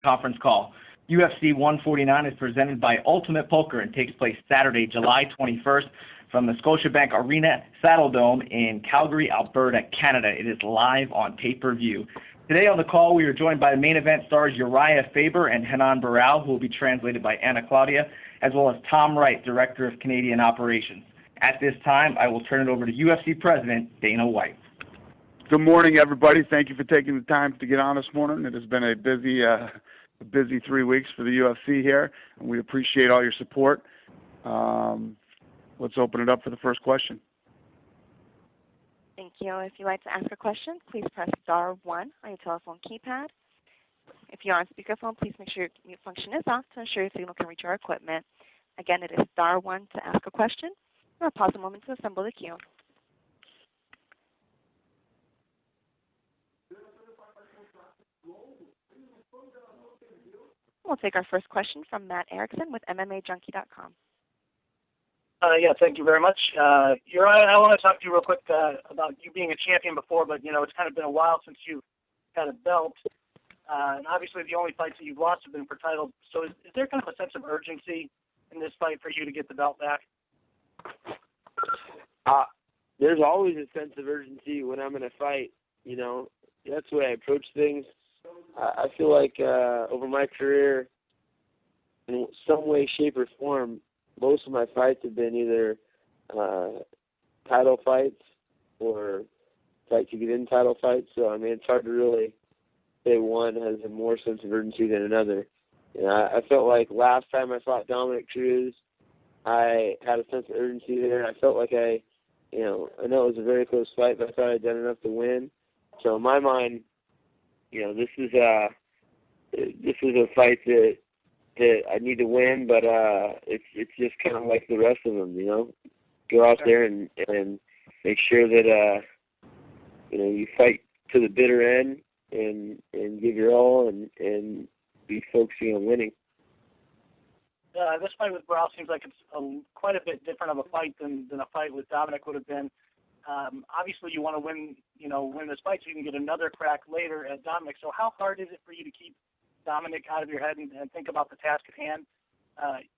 Conference call. UFC 149 is presented by Ultimate Poker and takes place Saturday, July 21st from the Scotiabank Arena Saddle Dome in Calgary, Alberta, Canada. It is live on pay-per-view. Today on the call, we are joined by the main event stars Uriah Faber and Renan Barão, who will be translated by Anna Claudia, as well as Tom Wright, Director of Canadian Operations. At this time, I will turn it over to UFC President Dana White. Good morning, everybody. Thank you for taking the time to get on this morning. It has been a busy 3 weeks for the UFC here, and we appreciate all your support. Let's open it up for the first question. Thank you. If you'd like to ask a question, please press *1 on your telephone keypad. If you're on speakerphone, please make sure your mute function is off to ensure your signal can reach our equipment. Again, it is *1 to ask a question. We'll pause a moment to assemble the queue. We'll take our first question from Matt Erickson with MMAJunkie.com. Yeah, thank you very much. Uriah, I want to talk to you real quick about you being a champion before, but, it's kind of been a while since you had a belt. And obviously the only fights that you've lost have been for titles. So is there kind of a sense of urgency in this fight for you to get the belt back? There's always a sense of urgency when I'm in a fight. That's the way I approach things. I feel like over my career, in some way, shape, or form, most of my fights have been either title fights or fight to get in title fights. So, it's hard to really say one has a more sense of urgency than another. I felt like last time I fought Dominic Cruz, I had a sense of urgency there. I felt like I know it was a very close fight, but I thought I'd done enough to win. So in my mind, this is a fight that I need to win, but it's just kind of like the rest of them, Go out there and make sure that you fight to the bitter end and give your all and be focusing on winning. This fight with Barão seems like it's quite a bit different of a fight than a fight with Dominic would have been. Obviously, you want to win this fight so you can get another crack later at Dominic. So how hard is it for you to keep Dominic out of your head and think about the task at hand?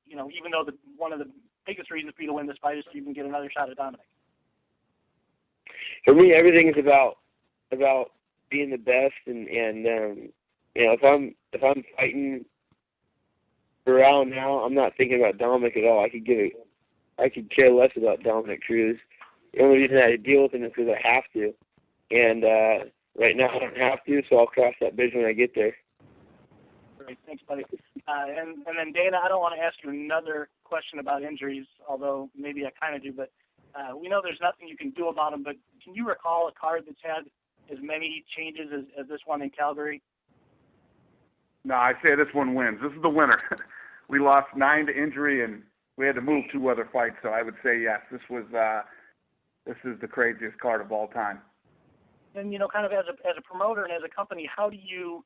Even though one of the biggest reasons for you to win this fight is so you can get another shot at Dominic. For me, everything is about being the best, and if I'm fighting Barão now, I'm not thinking about Dominic at all. I could care less about Dominic Cruz. The only reason I deal with him is because I have to. And right now I don't have to, so I'll cross that bridge when I get there. Great. Thanks, buddy. And then, Dana, I don't want to ask you another question about injuries, although maybe I kind of do, but we know there's nothing you can do about them, but can you recall a card that's had as many changes as this one in Calgary? No, I say this one wins. This is the winner. We lost 9 to injury, and we had to move 2 other fights, so I would say yes. This is the craziest card of all time. And kind of as a promoter and as a company, how do you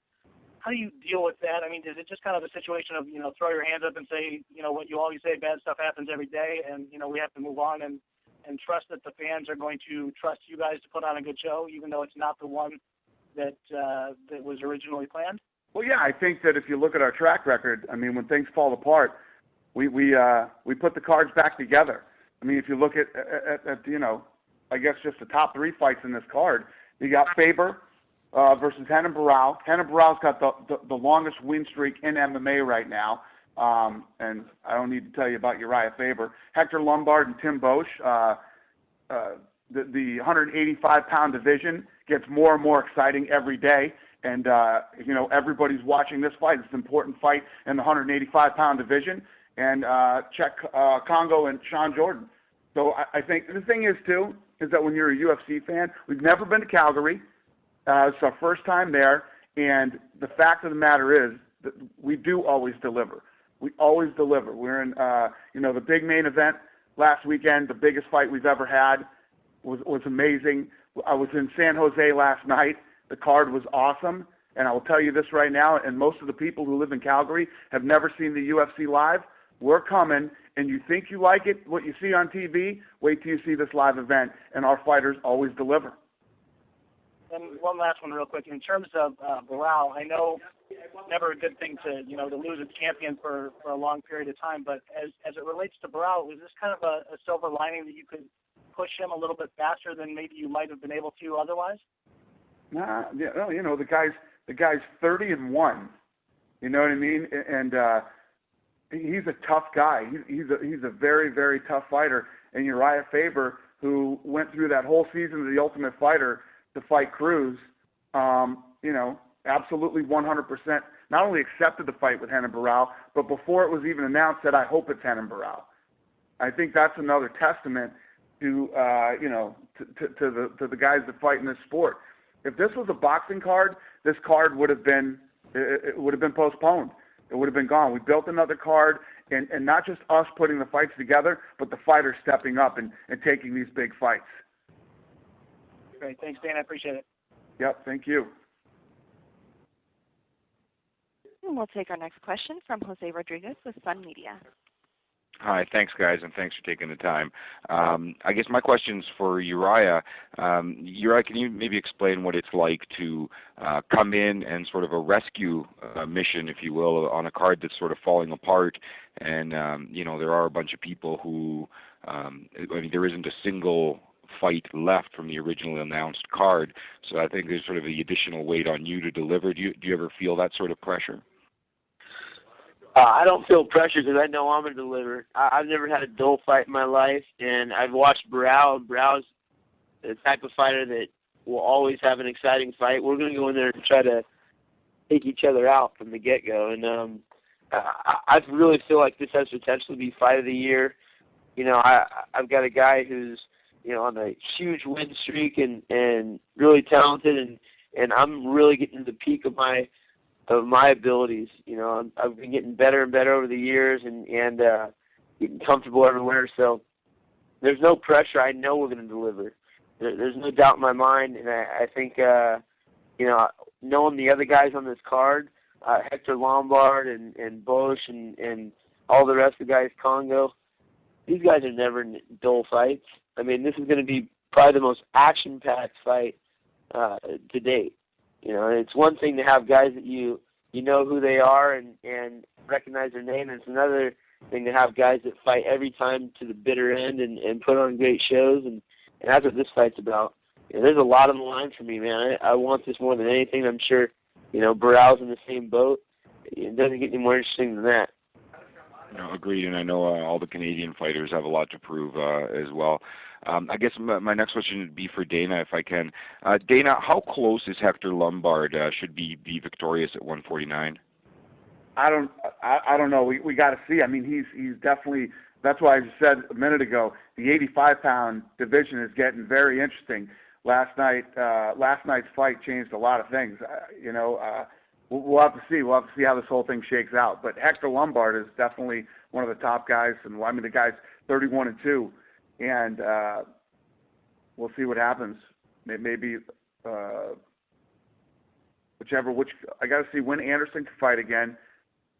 deal with that? Is it just kind of a situation of throw your hands up and say what you always say, bad stuff happens every day, and we have to move on and trust that the fans are going to trust you guys to put on a good show, even though it's not the one that was originally planned? Well, yeah, I think that if you look at our track record, when things fall apart, we put the cards back together. If you look at I guess just the top 3 fights in this card, you got Faber versus Renan Barão. Renan Barão's got the longest win streak in MMA right now, and I don't need to tell you about Uriah Faber. Hector Lombard and Tim Bosch. The 185-pound division gets more and more exciting every day. And, everybody's watching this fight. It's an important fight in the 185-pound division. And check Congo and Sean Jordan. So I think the thing is, too, is that when you're a UFC fan, we've never been to Calgary. It's our first time there. And the fact of the matter is that we do always deliver. We always deliver. We're in, the big main event last weekend, the biggest fight we've ever had was amazing. I was in San Jose last night. The card was awesome, and I will tell you this right now, and most of the people who live in Calgary have never seen the UFC live. We're coming, and you think you like it, what you see on TV, wait till you see this live event, and our fighters always deliver. And one last one real quick. In terms of morale, I know never a good thing to, to lose a champion for a long period of time, but as it relates to morale, was this kind of a silver lining that you could push him a little bit faster than maybe you might have been able to otherwise? Nah, the guy's 30-1. You know what I mean? And he's a tough guy. He's a very, very tough fighter. And Uriah Faber, who went through that whole season of The Ultimate Fighter to fight Cruz, absolutely 100% not only accepted the fight with Renan Barão, but before it was even announced said, I hope it's Renan Barão. I think that's another testament to the guys that fight in this sport. If this was a boxing card, this card would have been postponed. It would have been gone. We built another card, and not just us putting the fights together, but the fighters stepping up and taking these big fights. Great. Thanks, Dan. I appreciate it. Yep. Thank you. And we'll take our next question from Jose Rodriguez with Sun Media. Hi, thanks, guys, and thanks for taking the time. I guess my question's for Uriah. Uriah, can you maybe explain what it's like to come in and sort of a rescue mission, if you will, on a card that's sort of falling apart? And, there are a bunch of people who, there isn't a single fight left from the originally announced card. So I think there's sort of the additional weight on you to deliver. Do you ever feel that sort of pressure? I don't feel pressure because I know I'm going to deliver. I've never had a dull fight in my life, and I've watched Barão. Barão's the type of fighter that will always have an exciting fight. We're going to go in there and try to take each other out from the get-go. And I really feel like this has potential to be fight of the year. I've got a guy who's, on a huge win streak and really talented, and I'm really getting to the peak of my abilities. I've been getting better and better over the years and getting comfortable everywhere. So there's no pressure. I know we're going to deliver. There's no doubt in my mind. And I think, knowing the other guys on this card, Hector Lombard and Bosch and all the rest of the guys, Congo, these guys are never in dull fights. I mean, this is going to be probably the most action-packed fight to date. It's one thing to have guys that you know who they are and recognize their name, and it's another thing to have guys that fight every time to the bitter end and put on great shows, and that's what this fight's about. There's a lot on the line for me, man. I want this more than anything. I'm sure, Barão's in the same boat. It doesn't get any more interesting than that. No, agreed, and I know all the Canadian fighters have a lot to prove as well. I guess my next question would be for Dana, if I can. Dana, how close is Hector Lombard? Should be victorious at 149? I don't know. We got to see. I mean, he's definitely. That's why I just said a minute ago. The 85-pound division is getting very interesting. Last night's fight changed a lot of things. We'll have to see. We'll have to see how this whole thing shakes out. But Hector Lombard is definitely one of the top guys, and the guy's 31-2. And we'll see what happens. Maybe which I got to see when Anderson can fight again.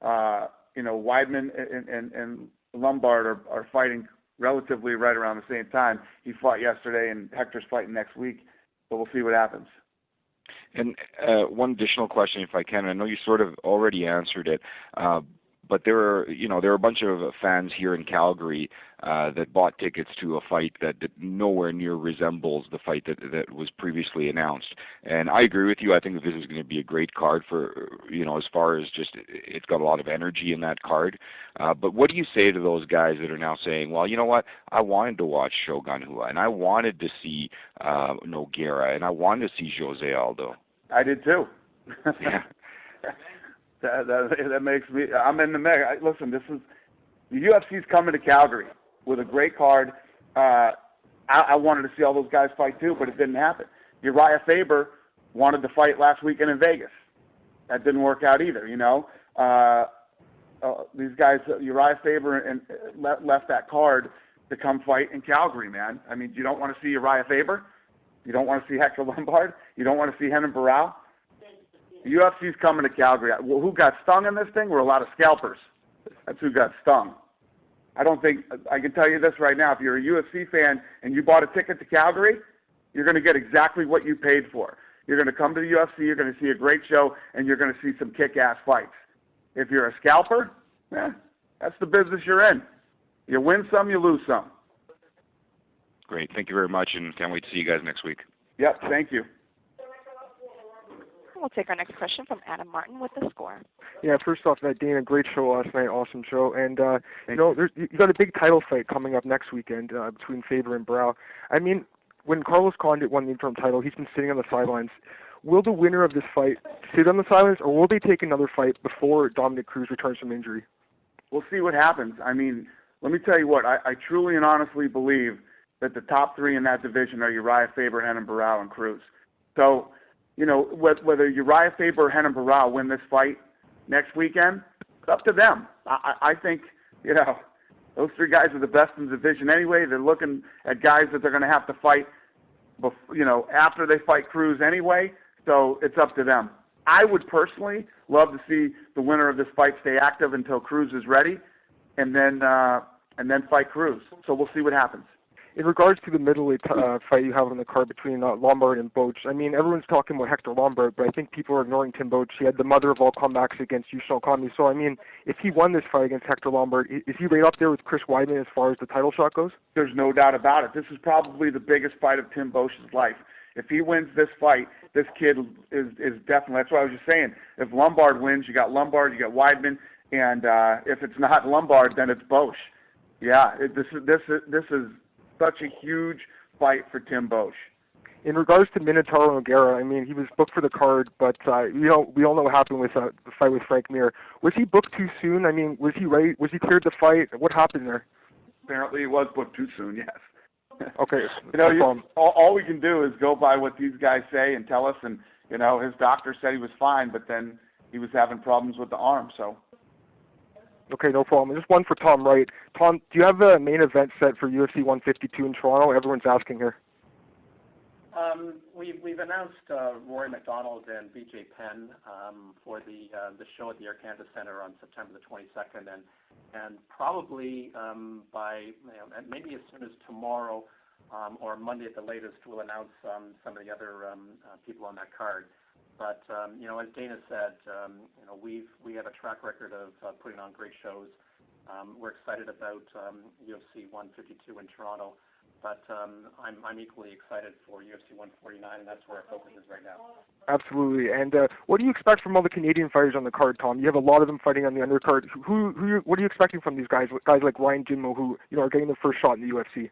Weidman and Lombard are fighting relatively right around the same time. He fought yesterday, and Hector's fighting next week. But we'll see what happens. And one additional question, if I can. I know you sort of already answered it. But there are a bunch of fans here in Calgary that bought tickets to a fight that nowhere near resembles the fight that was previously announced. And I agree with you. I think that this is going to be a great card for, as far as just it's got a lot of energy in that card. But what do you say to those guys that are now saying, well, you know what? I wanted to watch Shogun Rua, and I wanted to see Nogueira, and I wanted to see Jose Aldo. I did too. Yeah. That makes me. I'm in the mix. Listen, the UFC's coming to Calgary with a great card. I wanted to see all those guys fight too, but it didn't happen. Uriah Faber wanted to fight last weekend in Vegas. That didn't work out either. These guys, Uriah Faber, left that card to come fight in Calgary, man. I mean, you don't want to see Uriah Faber. You don't want to see Hector Lombard. You don't want to see Renan Barão. The UFC's coming to Calgary. Who got stung in this thing were a lot of scalpers. That's who got stung. I can tell you this right now. If you're a UFC fan and you bought a ticket to Calgary, you're going to get exactly what you paid for. You're going to come to the UFC, you're going to see a great show, and you're going to see some kick-ass fights. If you're a scalper, that's the business you're in. You win some, you lose some. Great. Thank you very much, and can't wait to see you guys next week. Yep, thank you. We'll take our next question from Adam Martin with The Score. Yeah, first off, Dana, great show last night, awesome show. And, you got a big title fight coming up next weekend between Faber and Brow. I mean, when Carlos Condit won the interim title, he's been sitting on the sidelines. Will the winner of this fight sit on the sidelines, or will they take another fight before Dominic Cruz returns from injury? We'll see what happens. I mean, let me tell you what, I truly and honestly believe that the top three in that division are Uriah Faber, Renan Barão, and Cruz. So, whether Uriah Faber, Renan Barão win this fight next weekend, it's up to them. I think, those three guys are the best in the division anyway. They're looking at guys that they're going to have to fight, after they fight Cruz anyway. So it's up to them. I would personally love to see the winner of this fight stay active until Cruz is ready, and then fight Cruz. So we'll see what happens. In regards to the middleweight fight you have on the card between Lombard and Boach, I mean, everyone's talking about Hector Lombard, but I think people are ignoring Tim Boach. He had the mother of all comebacks against Yushin Kami. So, I mean, if he won this fight against Hector Lombard, is he right up there with Chris Weidman as far as the title shot goes? There's no doubt about it. This is probably the biggest fight of Tim Boach's life. If he wins this fight, this kid is definitely, that's what I was just saying. If Lombard wins, you got Lombard, you got Weidman, and if it's not Lombard, then it's Boach. Yeah, this is such a huge fight for Tim Boach. In regards to Minotauro Nogueira, I mean, he was booked for the card, but we all know what happened with the fight with Frank Mir. Was he booked too soon? I mean, was he ready? Was he cleared to fight? What happened there? Apparently, he was booked too soon. Yes. Okay. All we can do is go by what these guys say and tell us. And his doctor said he was fine, but then he was having problems with the arm. So. Okay, no problem. Just one for Tom Wright. Tom, do you have a main event set for UFC 152 in Toronto? Everyone's asking here. We've announced Rory McDonald and BJ Penn for the show at the Air Canada Centre on September the 22nd, and probably by maybe as soon as tomorrow or Monday at the latest, we'll announce some of the other people on that card. But as Dana said, we have a track record of putting on great shows. We're excited about UFC 152 in Toronto, but I'm equally excited for UFC 149, and that's where our focus is right now. Absolutely. And what do you expect from all the Canadian fighters on the card, Tom? You have a lot of them fighting on the undercard. What are you expecting from these guys? Guys like Ryan Jinmo, who are getting the first shot in the UFC.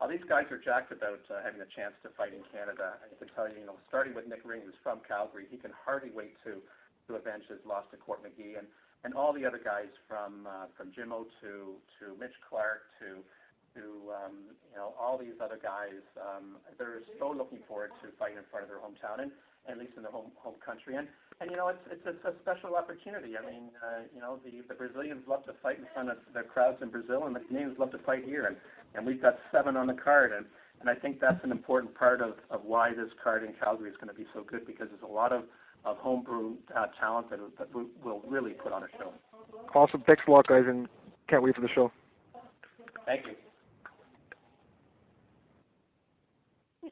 These guys are jacked about having a chance to fight in Canada. I can tell you, starting with Nick Ring, who's from Calgary, he can hardly wait to avenge his loss to Court McGee, and all the other guys from Jimmo to Mitch Clark to all these other guys. They're so looking forward to fighting in front of their hometown and at least in their home country. And it's a special opportunity. I mean, the Brazilians love to fight in front of their crowds in Brazil, and the Canadians love to fight here. And we've got 7 on the card, and I think that's an important part of why this card in Calgary is going to be so good, because there's a lot of homebrew talent that will really put on a show. Awesome. Thanks a lot, guys, and can't wait for the show. Thank you.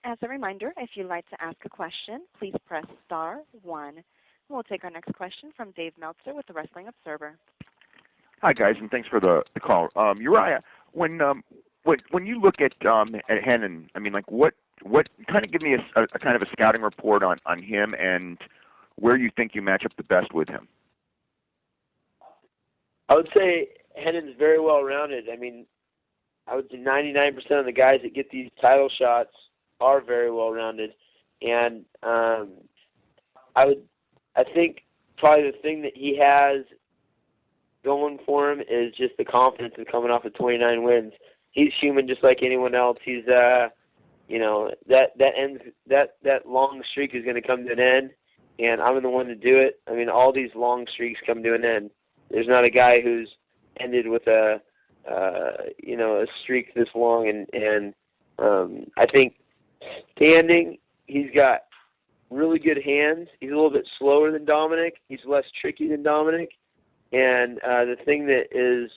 As a reminder, if you'd like to ask a question, please press star 1. We'll take our next question from Dave Meltzer with the Wrestling Observer. Hi, guys, and thanks for the call. Uriah, when you look at Hennen, I mean, like what kind of give me a kind of a scouting report on him and where you think you match up the best with him? I would say Hennen's very well rounded. I mean, I would say 99% of the guys that get these title shots are very well rounded, and I think probably the thing that he has going for him is just the confidence of coming off of 29 wins. He's human just like anyone else. He's that long streak is going to come to an end, and I'm the one to do it. I mean, all these long streaks come to an end. There's not a guy who's ended with a streak this long, and I think standing, he's got really good hands. He's a little bit slower than Dominic. He's less tricky than Dominic. And the thing that is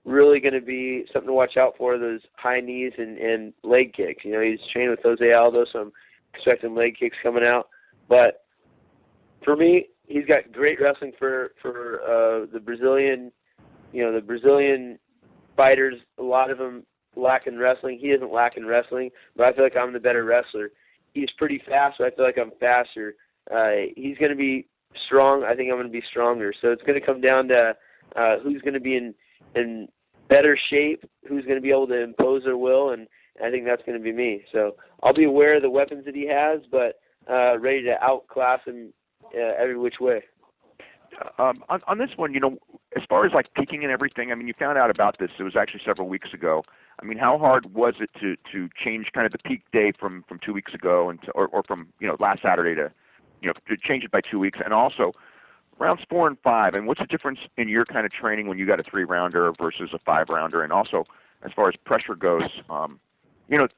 really going to be something to watch out for are those high knees and leg kicks. He's trained with Jose Aldo, so I'm expecting leg kicks coming out. But for me, he's got great wrestling for the Brazilian. The Brazilian fighters, a lot of them lack in wrestling. He doesn't lack in wrestling, but I feel like I'm the better wrestler. He's pretty fast, but I feel like I'm faster. He's going to be strong. I think I'm going to be stronger. So it's going to come down to who's going to be in better shape, who's going to be able to impose their will, and I think that's going to be me. So I'll be aware of the weapons that he has, but ready to outclass him every which way. On this one, as far as like peaking and everything, I mean, you found out about this. It was actually several weeks ago. I mean, how hard was it to change kind of the peak day from 2 weeks ago or from last Saturday to change it by 2 weeks? And also rounds 4 and 5. And what's the difference in your kind of training when you got a 3-rounder versus a 5-rounder? And also as far as pressure goes, I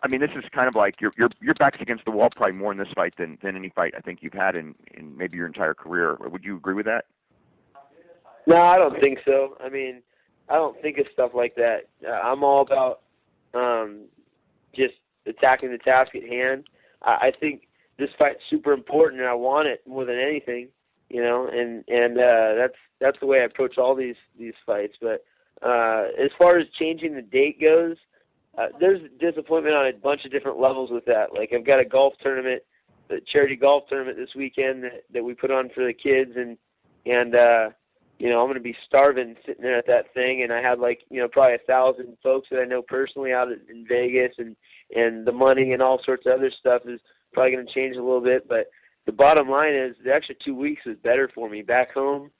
mean, this is kind of like your back's against the wall probably more in this fight than any fight I think you've had in maybe your entire career. Would you agree with that? No, I don't think so. I mean, I don't think of stuff like that. I'm all about just attacking the task at hand. I think this fight's super important, and I want it more than anything, and that's the way I approach all these fights. But as far as changing the date goes, there's disappointment on a bunch of different levels with that. Like, I've got a golf tournament, the charity golf tournament this weekend that we put on for the kids, and I'm going to be starving sitting there at that thing, and I had probably 1,000 folks that I know personally out in Vegas, and the money and all sorts of other stuff is probably going to change a little bit. But the bottom line is the extra 2 weeks is better for me back home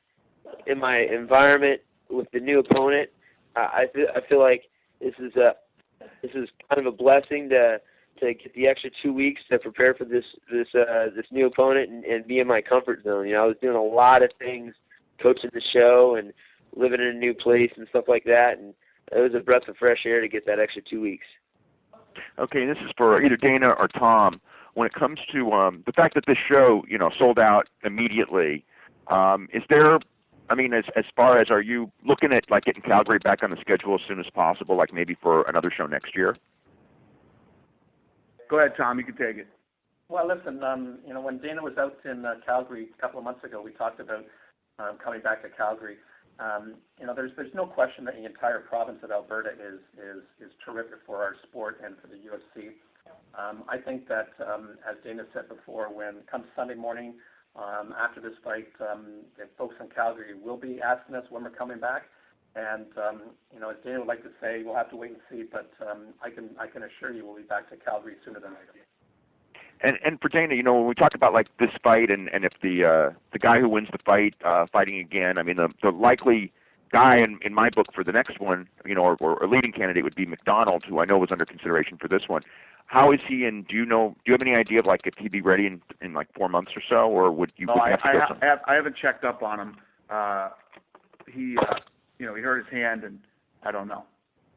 in my environment with the new opponent. I feel like this is kind of a blessing to get the extra 2 weeks to prepare for this new opponent and be in my comfort zone. I was doing a lot of things, coaching the show and living in a new place and stuff like that, and it was a breath of fresh air to get that extra 2 weeks. Okay, and this is for either Dana or Tom. When it comes to the fact that this show, sold out immediately, is there? I mean, as far as, are you looking at like getting Calgary back on the schedule as soon as possible, like maybe for another show next year? Go ahead, Tom. You can take it. Well, listen, when Dana was out in Calgary a couple of months ago, we talked about coming back to Calgary. There's no question that the entire province of Alberta is terrific for our sport and for the UFC. I think that, as Dana said before, when comes Sunday morning after this fight, the folks in Calgary will be asking us when we're coming back. And as Dana would like to say, we'll have to wait and see. But I can assure you we'll be back to Calgary sooner than later. And for Dana, when we talk about like this fight, and if the guy who wins the fight fighting again, I mean the likely guy in my book for the next one, or a leading candidate would be McDonald, who I know was under consideration for this one. How is he? And do you have any idea of like if he'd be ready in like 4 months or so, or would you? No, I haven't checked up on him. He hurt his hand, and I don't know.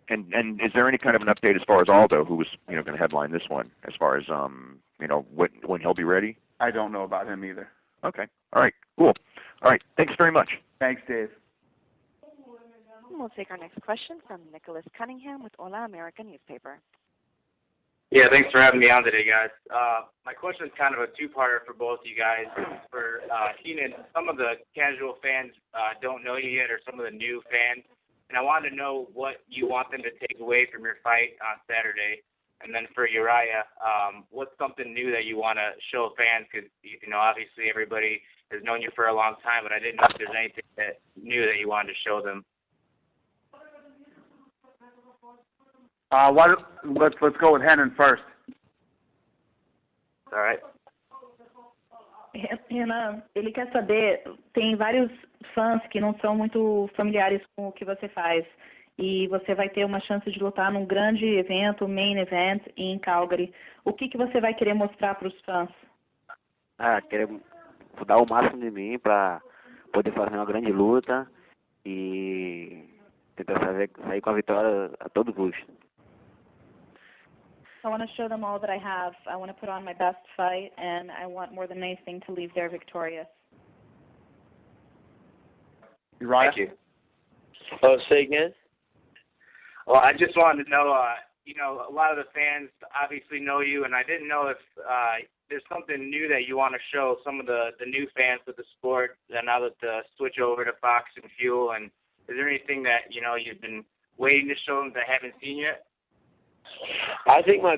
And is there any kind of an update as far as Aldo, who was going to headline this one, as far as when he'll be ready? I don't know about him either. Okay. All right. Cool. All right. Thanks very much. Thanks, Dave. We'll take our next question from Nicholas Cunningham with Hola America newspaper. Yeah, thanks for having me on today, guys. My question is kind of a two-parter for both of you guys. For Keenan, some of the casual fans don't know you yet, or some of the new fans, and I wanted to know what you want them to take away from your fight on Saturday. And then for Uriah, what's something new that you want to show fans? Because, obviously everybody has known you for a long time, but I didn't know if there's anything new that you wanted to show them. Let's go with Henan first. All right. Renan, ele quer saber, tem vários fãs que não são muito familiares com o que você faz, e você vai ter uma chance de lutar num grande evento, main event, em Calgary. O que você vai querer mostrar para os fãs? Quero dar o máximo de mim para poder fazer uma grande luta e tentar sair com a vitória a todo custo. I want to show them all that I have. I want to put on my best fight, and I want more than anything to leave there victorious. Uriah? Thank you. Oh, say again? Well, I just wanted to know, a lot of the fans obviously know you, and I didn't know if there's something new that you want to show some of the new fans of the sport now that the switch over to Fox and Fuel, and is there anything that you've been waiting to show them that haven't seen yet? I think my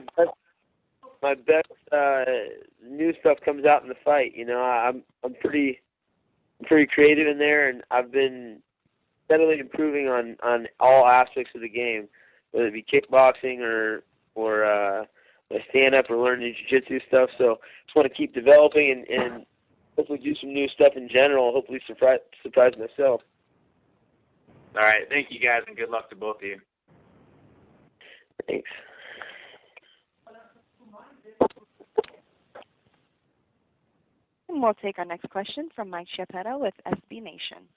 best new stuff comes out in the fight. I'm pretty creative in there, and I've been steadily improving on all aspects of the game, whether it be kickboxing or stand up or learning jiu-jitsu stuff. So just want to keep developing and hopefully do some new stuff in general. Hopefully surprise myself. All right, thank you guys, and good luck to both of you. Thanks. And we'll take our next question from Mike Chiappetta with SB Nation.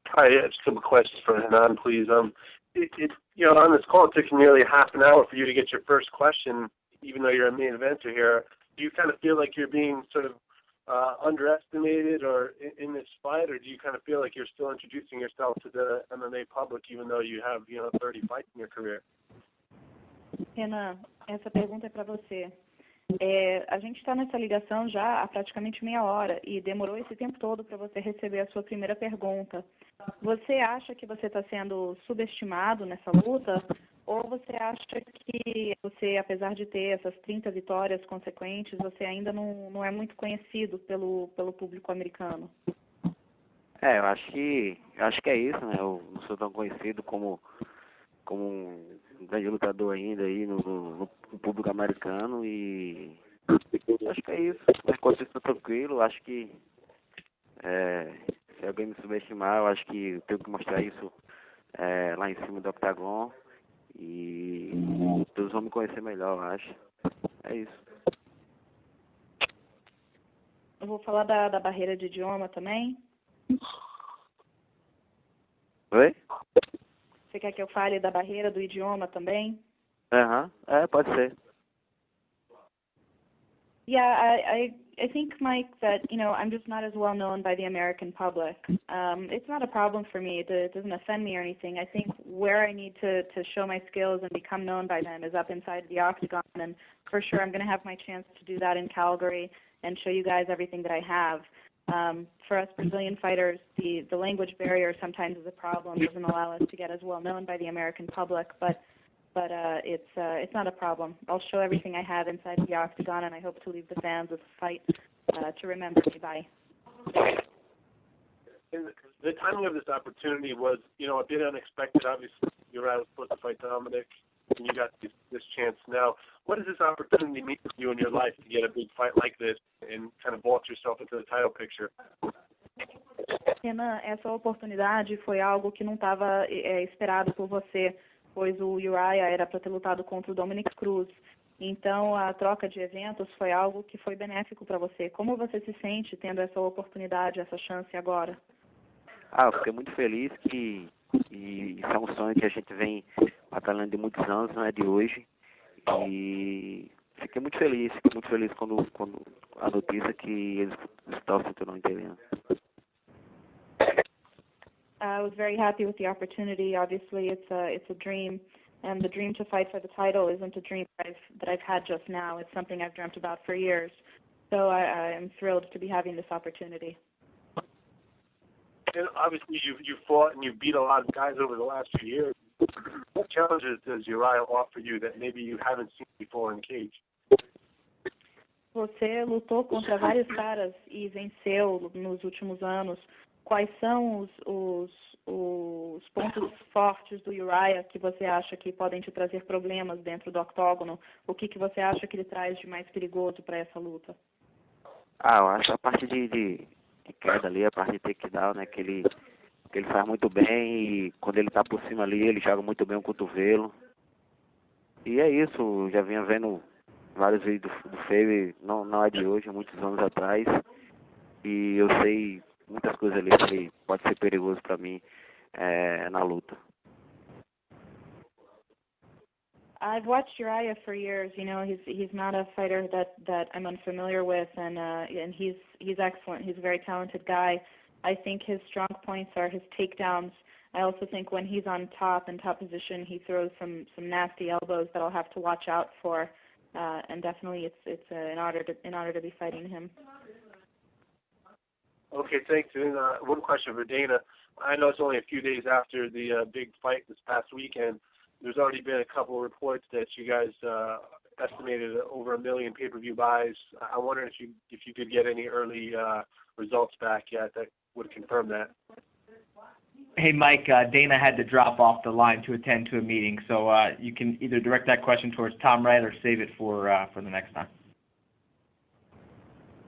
Hi, just a couple questions for Hanan, please. On this call, it took nearly half an hour for you to get your first question, even though you're a main eventer here. Do you kind of feel like you're being sort of underestimated or in this fight, or do you kind of feel like you're still introducing yourself to the MMA public, even though you have 30 fights in your career? Renan, essa pergunta é para você. A gente está nessa ligação já há praticamente meia hora e demorou esse tempo todo para você receber a sua primeira pergunta. Você acha que você está sendo subestimado nessa luta? Ou você acha que você, apesar de ter essas 30 vitórias consequentes, você ainda não é muito conhecido pelo público americano? Eu acho que é isso, né? Eu não sou tão conhecido como um grande lutador ainda aí no público americano e acho que é isso. Mas enquanto isso, estou tranquilo. Acho que se alguém me subestimar, eu acho que eu tenho que mostrar isso lá em cima do octagon e todos vão me conhecer melhor, eu acho. É isso. Eu vou falar da barreira de idioma também. Oi? Você quer que eu fale da barreira do idioma também? Pode ser. Yeah, I think, Mike, that, I'm just not as well known by the American public. It's not a problem for me. It doesn't offend me or anything. I think where I need to show my skills and become known by them is up inside the octagon, and for sure I'm going to have my chance to do that in Calgary and show you guys everything that I have. For us Brazilian fighters, the language barrier sometimes is a problem. It doesn't allow us to get as well known by the American public, but it's not a problem. I'll show everything I have inside the octagon, and I hope to leave the fans with a fight to remember me by. And the timing of this opportunity was, a bit unexpected. Obviously, you were supposed to fight Dominic, and you got this chance now. What does this opportunity mean for you in your life to get a big fight like this and kind of vault yourself into the title picture? Renan, essa oportunidade foi algo que não estava esperado por você, pois o Uriah era para ter lutado contra o Dominic Cruz. Então, a troca de eventos foi algo que foi benéfico para você. Como você se sente tendo essa oportunidade, essa chance agora? Eu fiquei muito feliz e isso é um sonho que a gente vem batalhando de muitos anos, não é de hoje. E fiquei muito feliz quando a notícia que eles estão o cinturão interino. I was very happy with the opportunity. Obviously, it's a dream, and the dream to fight for the title isn't a dream that I've had just now. It's something I've dreamt about for years. So I am thrilled to be having this opportunity. And obviously, you fought and you beat a lot of guys over the last few years. What challenges does Uriah offer you that maybe you haven't seen before in cage? Você lutou contra vários caras e venceu nos últimos anos. Quais são os pontos fortes do Uriah que você acha que podem te trazer problemas dentro do octógono? O que você acha que ele traz de mais perigoso para essa luta? Eu acho a parte de queda ali, a parte de takedown, né, que ele faz muito bem e quando ele tá por cima ali, ele joga muito bem o cotovelo. E é isso, já vinha vendo vários vídeos do Fave, não é de hoje, há muitos anos atrás. E eu sei muitas coisas ali que pode ser perigoso para mim na luta. I've watched Uriah for years. He's not a fighter that I'm unfamiliar with, and he's excellent. He's a very talented guy. I think his strong points are his takedowns. I also think when he's on top, in top position, he throws some nasty elbows that I'll have to watch out for. and definitely it's an honor to be fighting him. Okay, thanks. And one question for Dana. I know it's only a few days after the big fight this past weekend. There's already been a couple of reports that you guys estimated over 1 million pay-per-view buys. I'm wondering if you could get any early results back yet that would confirm that. Hey, Mike, Dana had to drop off the line to attend to a meeting, so you can either direct that question towards Tom Wright or save it for the next time.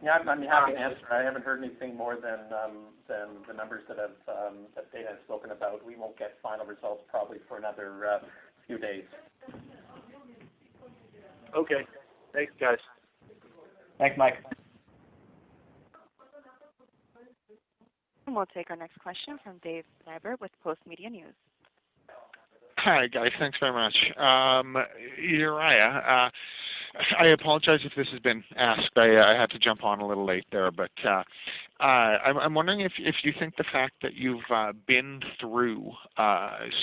Yeah, I'm happy to answer. I haven't heard anything more than the numbers that Dana has spoken about. We won't get final results probably for another few days. Okay. Thanks, guys. Thanks, Mike. And we'll take our next question from Dave Snyder with Post Media News. Hi, guys. Thanks very much. Uriah, I apologize if this has been asked. I had to jump on a little late there, but I'm wondering if you think the fact that you've been through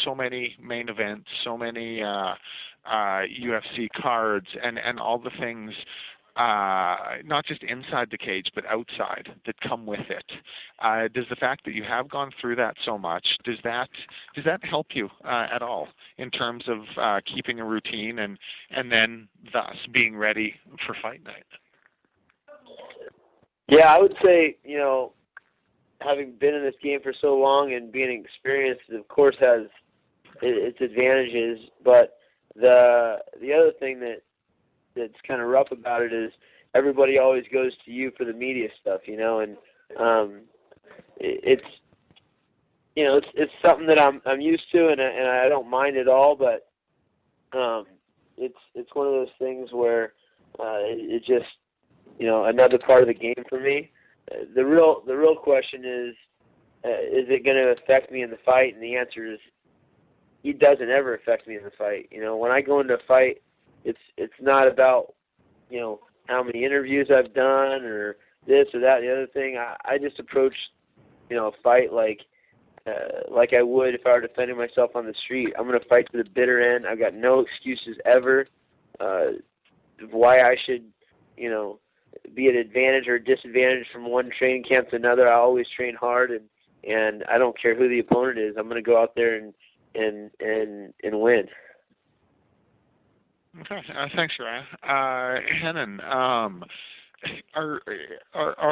so many main events, so many UFC cards, and all the things, not just inside the cage but outside, that come with it. Does the fact that you have gone through that so much, does that help you at all in terms of keeping a routine and then thus being ready for fight night? Yeah, I would say, having been in this game for so long and being experienced, of course, has its advantages. But the other thing that's kind of rough about it is everybody always goes to you for the media stuff, and it's something that I'm used to, and I don't mind at all. But it's one of those things where it just another part of the game for me. The real question is it going to affect me in the fight? And the answer is it doesn't ever affect me in the fight. When I go into a fight, it's not about how many interviews I've done or this or that, the other thing. I just approach a fight like I would if I were defending myself on the street. I'm going to fight to the bitter end. I've got no excuses ever why I should be at advantage or disadvantage from one training camp to another. I always train hard, and I don't care who the opponent is. I'm going to go out there and win. Okay, thanks, Uriah. Henan,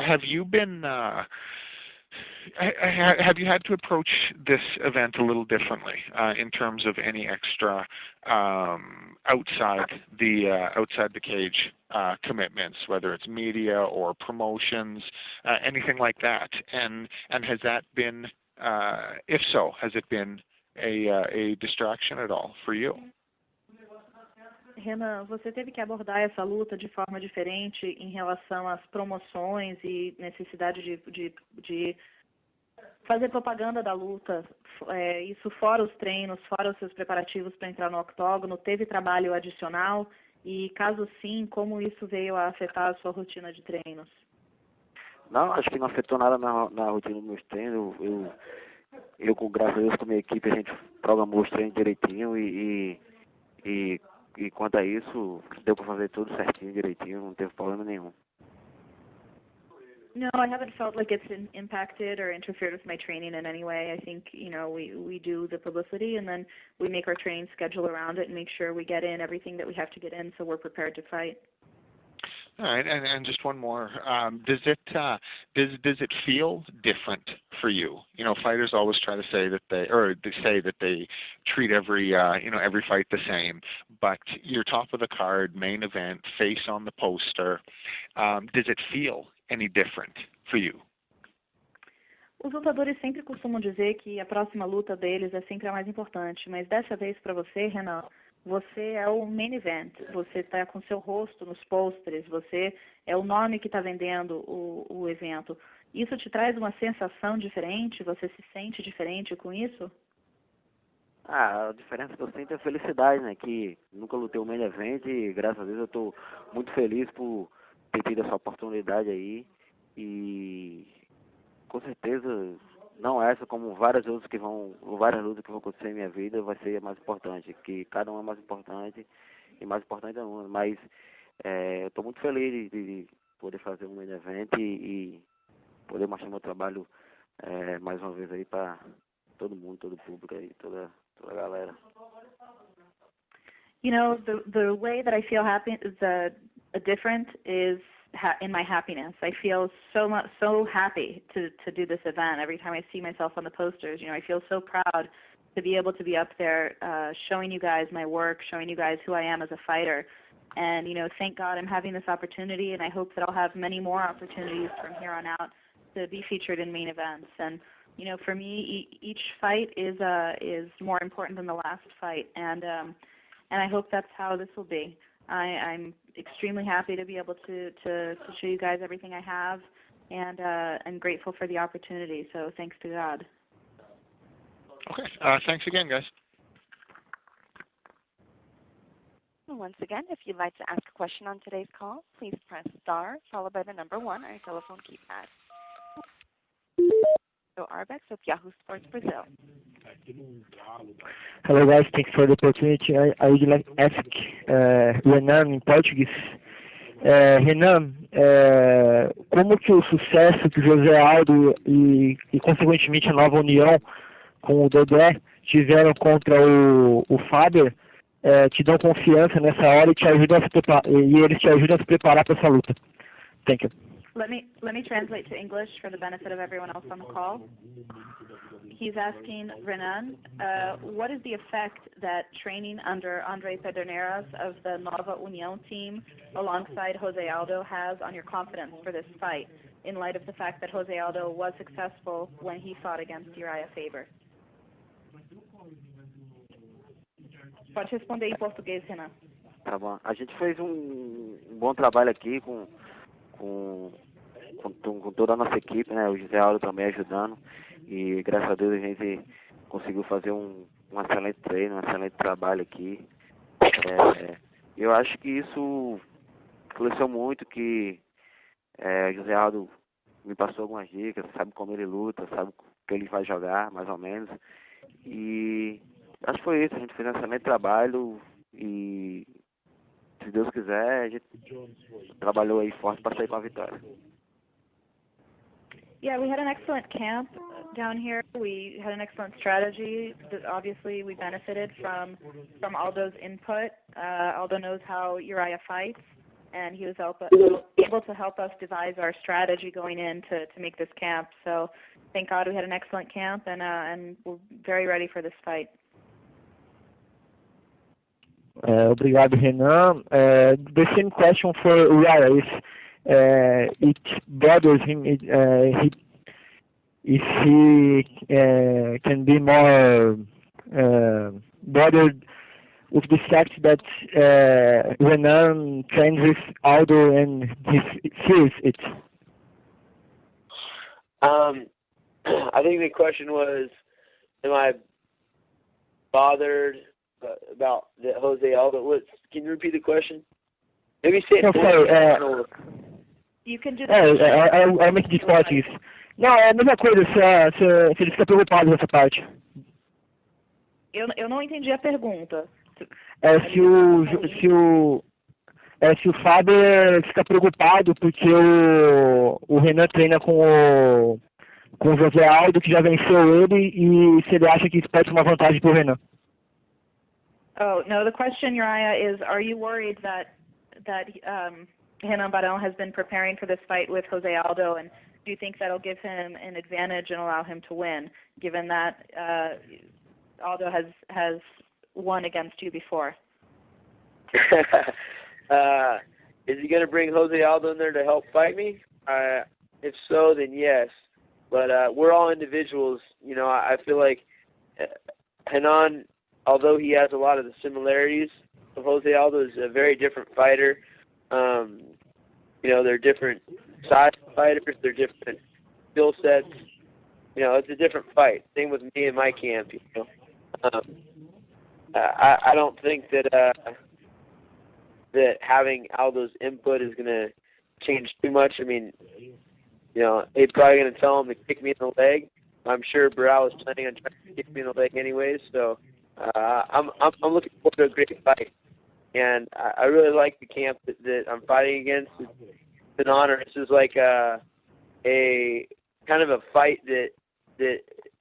have you been? Have you had to approach this event a little differently in terms of any extra outside the cage commitments, whether it's media or promotions, anything like that? And has that been, if so, has it been a distraction at all for you? Renan, você teve que abordar essa luta de forma diferente em relação às promoções e necessidade de fazer propaganda da luta. Isso fora os treinos, fora os seus preparativos para entrar no octógono, teve trabalho adicional? E caso sim, como isso veio a afetar a sua rotina de treinos? Não, acho que não afetou nada na rotina dos meus treinos. Eu, graças a Deus, com a minha equipe, a gente programou os treinos direitinho e quanto a isso, deu para fazer tudo certinho, direitinho, não teve problema nenhum. No, I haven't felt like it's impacted or interfered with my training in any way. I think, we do the publicity and then we make our training schedule around it and make sure we get in everything that we have to get in so we're prepared to fight. All right, and just one more. Does it feel different for you? Fighters always try to say that they treat every every fight the same. But you're top of the card, main event, face on the poster. Does it feel any different for you? Os lutadores sempre costumam dizer que a próxima luta deles é sempre a mais importante, mas dessa vez para você, Renan, você é o main event, você está com seu rosto nos posters, você é o nome que está vendendo o evento. Isso te traz uma sensação diferente? Você se sente diferente com isso? A diferença que eu sinto é a felicidade, né? Que nunca lutei o main event e graças a Deus eu estou muito feliz por ter tido essa oportunidade aí e com certeza não essa, como várias lutas que vão acontecer em minha vida, vai ser a mais importante, que cada uma é mais importante e mais importante é uma, mas Eu estou muito feliz de poder fazer um main event e poder mostrar meu trabalho mais uma vez aí para todo mundo, todo o público aí, toda a galera. You know, the way that I feel happy is different is in my happiness. I feel so happy to do this event. Every time I see myself on the posters, you know, I feel so proud to be able to be up there showing you guys my work, showing you guys who I am as a fighter. And, you know, thank God I'm having this opportunity, and I hope that I'll have many more opportunities from here on out to be featured in main events. And, you know, for me, each fight is more important than the last fight, and I hope that's how this will be. I'm extremely happy to be able to show you guys everything I have, and I'm grateful for the opportunity. So thanks to God. Okay. Thanks again, guys. Once again, if you'd like to ask a question on today's call, please press star followed by the number 1 on your telephone keypad. So Arbex with Yahoo Sports Brazil. Hello guys, thanks for the opportunity. I would like to ask Renan in Portuguese. Renan, como que o sucesso que o José Aldo e consequentemente a nova união com o Dodé tiveram contra o Faber te dão confiança nessa hora e eles te ajudam a se preparar para essa luta? Thank you. Let me translate to English for the benefit of everyone else on the call. He's asking Renan, what is the effect that training under Andre Pederneiras of the Nova União team alongside Jose Aldo has on your confidence for this fight, in light of the fact that Jose Aldo was successful when he fought against Uriah Faber? Pode responder em português, Renan. Tá bom. A gente fez bom trabalho aqui com toda a nossa equipe, né? O José Aldo também ajudando. E graças a Deus a gente conseguiu fazer um excelente treino, um excelente trabalho aqui. Eu acho que isso influenciou muito, que José Aldo me passou algumas dicas, sabe como ele luta, sabe o que ele vai jogar, mais ou menos. E acho que foi isso, a gente fez um excelente trabalho e, se Deus quiser, a gente trabalhou aí forte para sair com a vitória. Yeah, we had an excellent camp down here. We had an excellent strategy. Obviously, we benefited from Aldo's input. Aldo knows how Uriah fights, and he was able to help us devise our strategy going in to make this camp. So, thank God we had an excellent camp, and we're very ready for this fight. Obrigado, Renan. The same question for Uriah. It bothers him if he can be more bothered with the fact that Renan trains with Aldo and he fears it. I think the question was, am I bothered about the Jose Aldo? Can you repeat the question? Maybe say it. No, sorry. You can do I'll make this Portuguese. Não, é a mesma coisa, se ele fica preocupado nessa parte. Eu não entendi a pergunta. Se o Faber fica preocupado porque o Renan treina com o José Aldo, que já venceu ele, e se ele acha que isso pode ser uma vantagem para o Renan. Oh, no, the question, Uriah, is, are you worried that Renan Barão has been preparing for this fight with Jose Aldo, and do you think that'll give him an advantage and allow him to win, given that Aldo has won against you before? Is he going to bring Jose Aldo in there to help fight me? If so, then yes. But we're all individuals. You know, I feel like Renan, although he has a lot of the similarities of Jose Aldo, is a very different fighter. You know, they're different size fighters. They're different skill sets. You know, it's a different fight. Same with me and my camp. You know, I don't think that having Aldo's input is going to change too much. I mean, you know, he's probably going to tell him to kick me in the leg. I'm sure Burrell is planning on trying to kick me in the leg anyways. So I'm looking forward to a great fight. and I really like the camp that I'm fighting against. It's an honor. This is like a kind of a fight that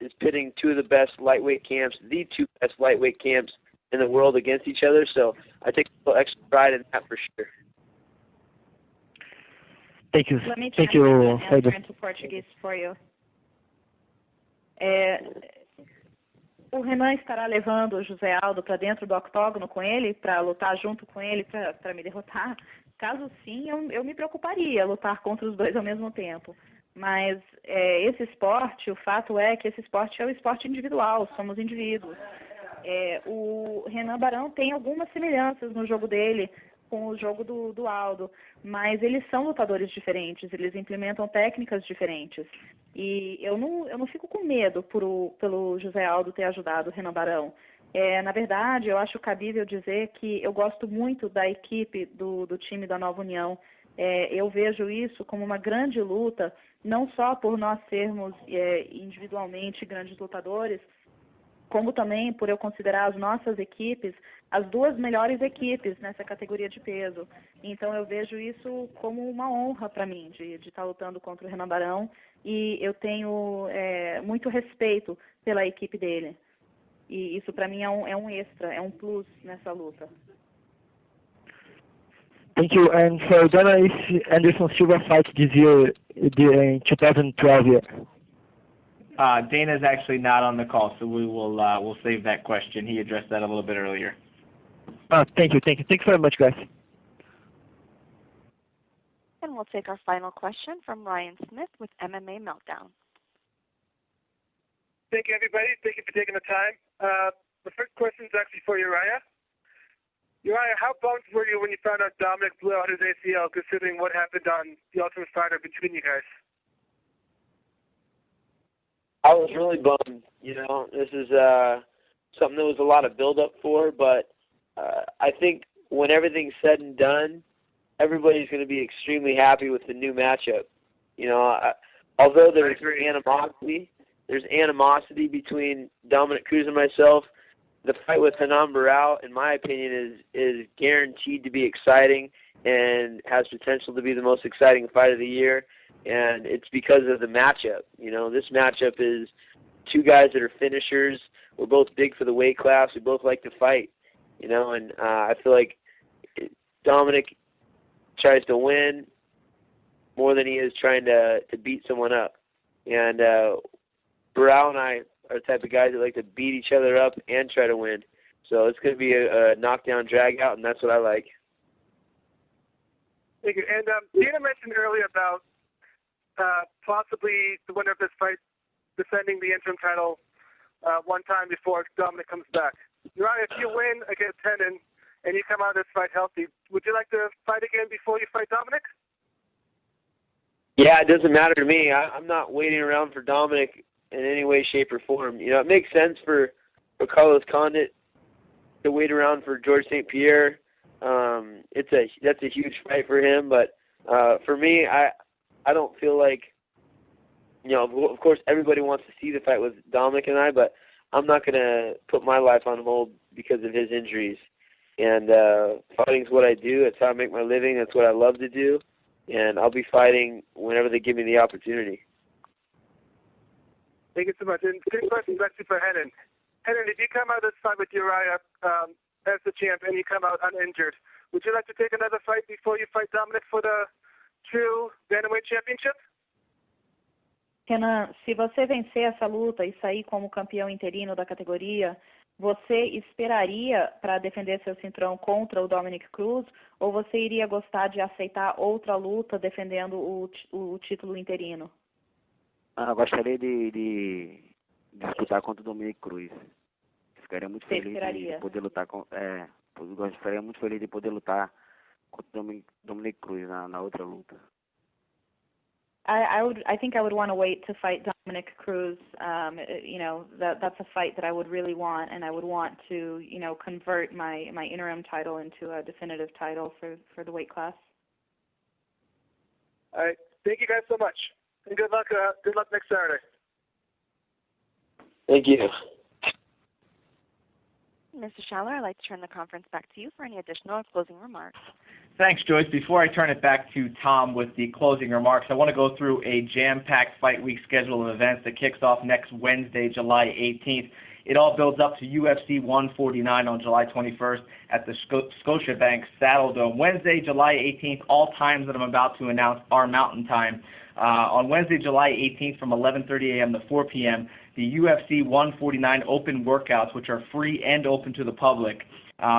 is pitting two of the best lightweight camps, the two best lightweight camps in the world against each other. So I take a little extra pride in that for sure. Thank you. Let me Thank you, answer into português for you. O Renan estará levando o José Aldo para dentro do octógono com ele, para lutar junto com ele, para me derrotar? Caso sim, eu me preocuparia lutar contra os dois ao mesmo tempo. Mas esse esporte, o fato é que esse esporte é o esporte individual, somos indivíduos. O Renan Barão tem algumas semelhanças no jogo dele com o jogo do Aldo, mas eles são lutadores diferentes, eles implementam técnicas diferentes. E eu não fico com medo pelo José Aldo ter ajudado o Renan Barão. Na verdade, eu acho cabível dizer que eu gosto muito da equipe do time da Nova União. Eu vejo isso como uma grande luta, não só por nós sermos individualmente grandes lutadores, como também por eu considerar as nossas equipes as duas melhores equipes nessa categoria de peso. Então eu vejo isso como uma honra para mim de estar lutando contra o Renan Barão, e eu tenho muito respeito pela equipe dele. E isso para mim é um extra, é um plus nessa luta. Thank you. And for Dana, if Anderson Silva fight this year in 2012 year? Dana's actually not on the call, so we'll save that question. He addressed that a little bit earlier. Thank you. Thanks very much, guys. And we'll take our final question from Ryan Smith with MMA Meltdown. Thank you, everybody. Thank you for taking the time. The first question is actually for Uriah. Uriah, how bummed were you when you found out Dominic blew out his ACL, considering what happened on The Ultimate Fighter between you guys? I was really bummed. This is something there was a lot of build-up for, but I think when everything's said and done, everybody's going to be extremely happy with the new matchup. Although there's animosity between Dominic Cruz and myself, the fight with Renan Barão, in my opinion, is guaranteed to be exciting and has potential to be the most exciting fight of the year. And it's because of the matchup. This matchup is two guys that are finishers. We're both big for the weight class. We both like to fight. And I feel like Dominic tries to win more than he is trying to beat someone up. And Barão and I are the type of guys that like to beat each other up and try to win. So it's going to be a knockdown, drag-out, and that's what I like. Thank you. And Dana mentioned earlier about possibly the winner of this fight defending the interim title one time before Dominic comes back. Uriah, if you win against Henan and you come out of this fight healthy, would you like to fight again before you fight Dominic? Yeah, it doesn't matter to me. I'm not waiting around for Dominic in any way, shape, or form. It makes sense for Carlos Condit to wait around for George St. Pierre. That's a huge fight for him, but for me, I don't feel like, of course everybody wants to see the fight with Dominic and I, but I'm not going to put my life on hold because of his injuries. And fighting's what I do. It's how I make my living. That's what I love to do. And I'll be fighting whenever they give me the opportunity. Thank you so much. And good question actually for Henan. Henan, if you come out of this fight with Uriah as the champ and you come out uninjured, would you like to take another fight before you fight Dominic for the true Bantamweight Championship? Renan, se você vencer essa luta e sair como campeão interino da categoria, você esperaria para defender seu cinturão contra o Dominic Cruz, ou você iria gostar de aceitar outra luta defendendo o título interino? Eu gostaria de disputar contra o Dominic Cruz. Ficaria muito feliz de poder lutar ficaria muito feliz de poder lutar contra o Dominic Cruz na outra luta. I think I would want to wait to fight Dominic Cruz. That's a fight that I would really want, and I would want to, convert my interim title into a definitive title for the weight class. All right. Thank you guys so much. And good luck next Saturday. Thank you. Mr. Schaller, I'd like to turn the conference back to you for any additional or closing remarks. Thanks, Joyce. Before I turn it back to Tom with the closing remarks, I want to go through a jam-packed fight week schedule of events that kicks off next Wednesday, July 18th. It all builds up to UFC 149 on July 21st at the Scotiabank Saddle Dome. Wednesday, July 18th, all times that I'm about to announce are Mountain Time. On Wednesday, July 18th from 11:30 a.m. to 4 p.m., the UFC 149 open workouts, which are free and open to the public,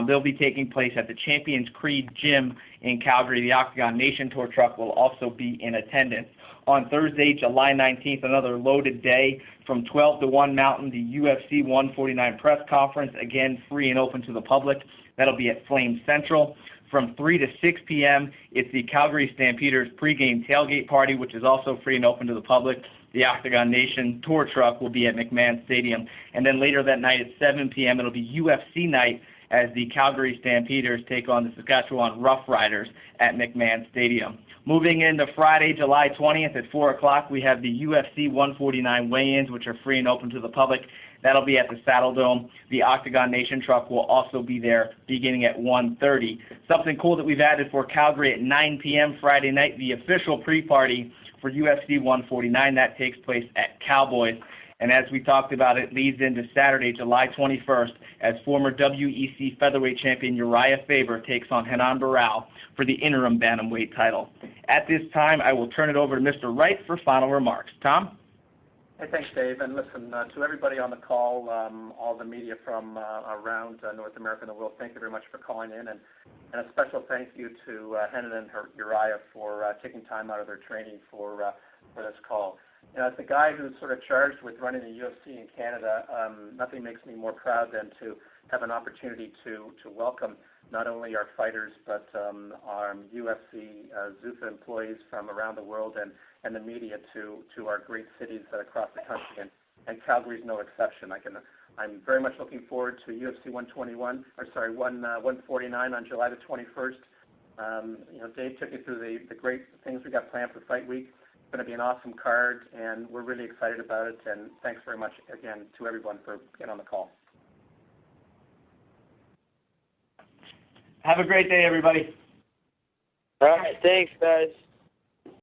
they'll be taking place at the Champions Creed Gym in Calgary. The Octagon Nation Tour truck will also be in attendance. On Thursday, July 19th, another loaded day from 12 to 1 Mountain, the UFC 149 press conference, again free and open to the public. That'll be at Flame Central. From 3 to 6 p.m., it's the Calgary Stampeders pregame tailgate party, which is also free and open to the public. The Octagon Nation tour truck will be at McMahon Stadium. And then later that night at 7 p.m., it'll be UFC night as the Calgary Stampeders take on the Saskatchewan Roughriders at McMahon Stadium. Moving into Friday, July 20th at 4 o'clock, we have the UFC 149 weigh-ins, which are free and open to the public. That'll be at the Saddle Dome. The Octagon Nation truck will also be there beginning at 1:30. Something cool that we've added for Calgary at 9 p.m. Friday night, the official pre-party for UFC 149. That takes place at Cowboys. And as we talked about, it leads into Saturday, July 21st, as former WEC featherweight champion Uriah Faber takes on Renan Barão for the interim bantamweight title. At this time, I will turn it over to Mr. Wright for final remarks. Tom? Hey, thanks, Dave. And listen, to everybody on the call, all the media from around North America and the world, thank you very much for calling in. And a special thank you to Renan and Uriah for taking time out of their training for this call. You know, as the guy who's sort of charged with running the UFC in Canada, nothing makes me more proud than to have an opportunity to welcome not only our fighters but our UFC Zuffa employees from around the world and the media to our great cities across the country, and Calgary's no exception. I'm very much looking forward to UFC 149 on July the 21st. You know, Dave took you through the great things we got planned for Fight Week. It's going to be an awesome card, and we're really excited about it. And thanks very much again to everyone for getting on the call. Have a great day, everybody. All right, thanks, guys.